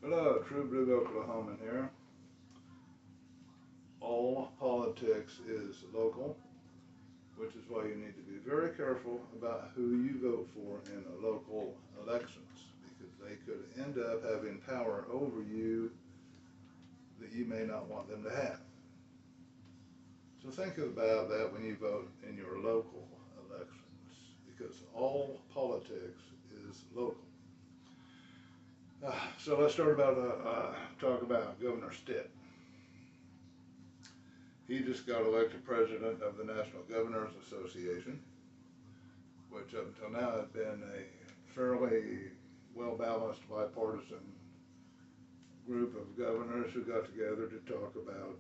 Hello, True Blue Oklahoman here. All politics is local, which is why you need to be very careful about who you vote for in the local elections, because they could end up having power over you that you may not want them to have. So think about that when you vote in your local elections, because all politics is local. So let's start about talk about Governor Stitt. He just got elected president of the National Governors Association, which up until now had been a fairly well-balanced bipartisan group of governors who got together to talk about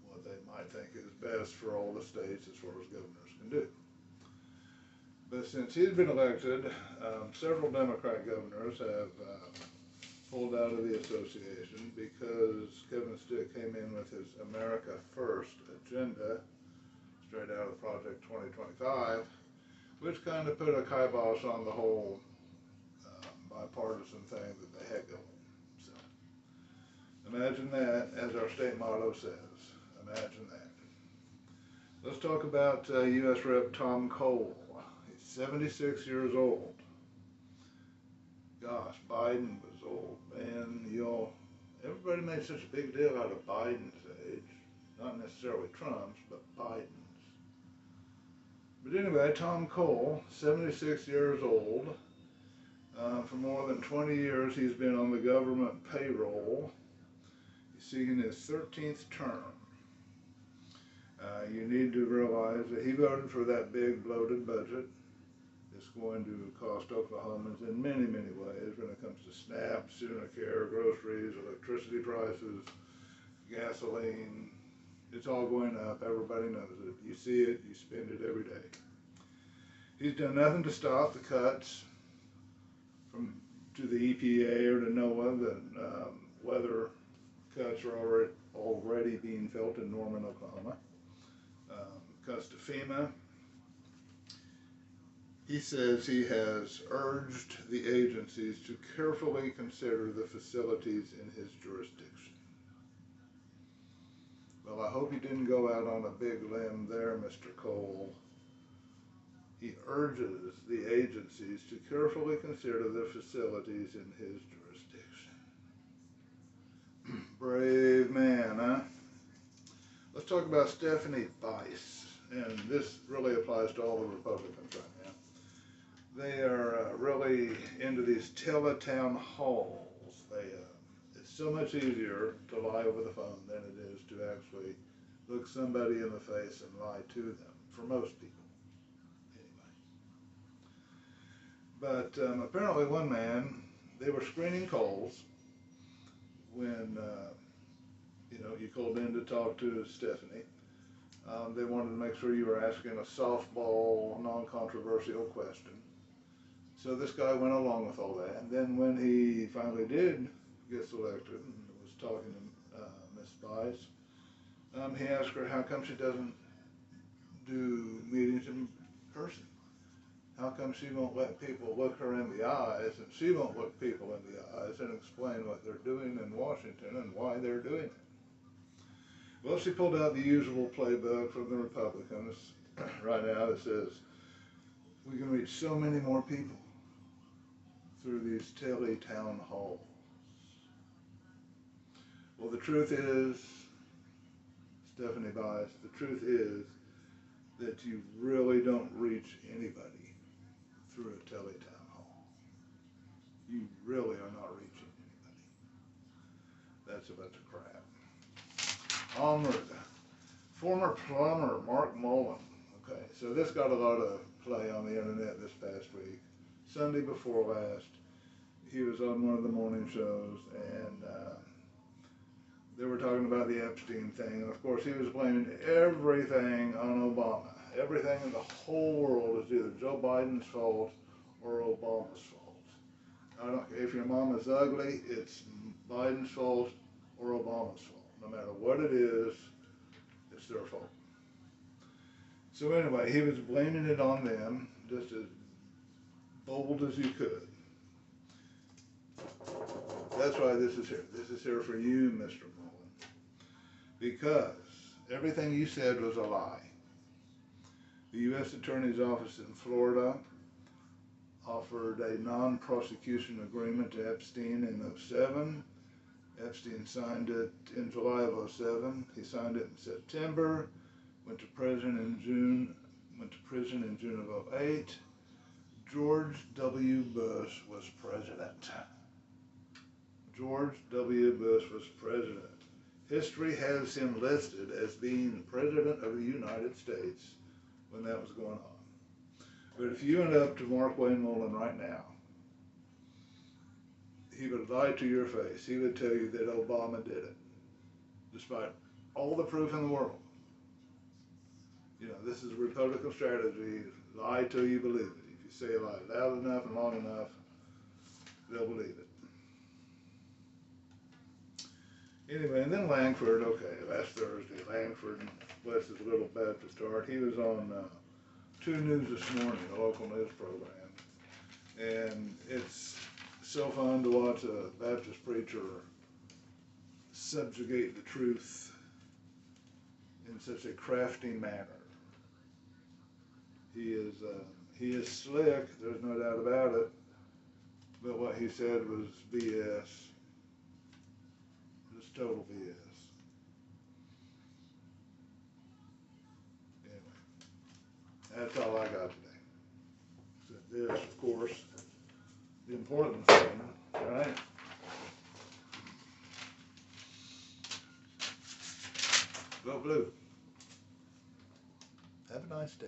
what they might think is best for all the states as far as governors can do. But since he's been elected, several Democrat governors have pulled out of the association because Kevin Stitt came in with his America First agenda, straight out of Project 2025, which kind of put a kibosh on the whole bipartisan thing that they had going. So imagine that, as our state motto says. Imagine that. Let's talk about U.S. Rep. Tom Cole. 76 years old. Gosh, Biden was old, man. Everybody made such a big deal out of Biden's age. Not necessarily Trump's, but Biden's. But anyway, Tom Cole, 76 years old. For more than 20 years, he's been on the government payroll. He's seeking his 13th term. You need to realize that he voted for that big bloated budget. It's going to cost Oklahomans in many, many ways when it comes to SNAP, Care, groceries, electricity prices, gasoline. It's all going up. Everybody knows it. You see it. You spend it every day. He's done nothing to stop the cuts to the EPA or to NOAA. The weather cuts are already being felt in Norman, Oklahoma. Cuts to FEMA. He says he has urged the agencies to carefully consider the facilities in his jurisdiction. Well, I hope he didn't go out on a big limb there, Mr. Cole. He urges the agencies to carefully consider the facilities in his jurisdiction. Brave man, huh? Let's talk about Stephanie Bice, and this really applies to all the Republicans right now. They are really into these teletown halls. It's so much easier to lie over the phone than it is to actually look somebody in the face and lie to them, for most people, anyway. But apparently one man, they were screening calls when, you called in to talk to Stephanie. They wanted to make sure you were asking a softball, non-controversial question. So this guy went along with all that, and then when he finally did get selected and was talking to Miss Bice, he asked her how come she doesn't do meetings in person. How come she won't let people look her in the eyes, and she won't look people in the eyes and explain what they're doing in Washington and why they're doing it. Well, she pulled out the usual playbook from the Republicans right now that says we can reach so many more people through these teletown halls. Well, the truth is, Stephanie Bice, the truth is that you really don't reach anybody through a teletown hall. You really are not reaching anybody. That's a bunch of crap. Onward. Former plumber Mark Mullen. Okay, so this got a lot of play on the internet this past week. Sunday before last, he was on one of the morning shows, and they were talking about the Epstein thing, and of course he was blaming everything on Obama. Everything in the whole world is either Joe Biden's fault or Obama's fault. If your mom is ugly, it's Biden's fault or Obama's fault. No matter what it is, it's their fault. So anyway, he was blaming it on them, just as bold as he could. That's why this is here. This is here for you, Mr. Mullen. Because everything you said was a lie. The U.S. Attorney's Office in Florida offered a non-prosecution agreement to Epstein in '07. Epstein signed it in July of '07. He signed it in September. Went to prison in June of '08. George W. Bush was president. George W. Bush was president. History has him listed as being the President of the United States when that was going on. But if you went up to Mark Wayne Mullen right now, he would lie to your face. He would tell you that Obama did it, despite all the proof in the world. You know, this is a Republican strategy. Lie till you believe it. If you say a lie loud enough and long enough, they'll believe it. Anyway, and then Langford, okay, last Thursday, Langford, bless his little Baptist heart, he was on 2 News this morning, a local news program. And it's so fun to watch a Baptist preacher subjugate the truth in such a crafty manner. He is slick, there's no doubt about it, but what he said was BS. Just total BS. Anyway, that's all I got today. So this, of course, the important thing, right? Go blue. Have a nice day.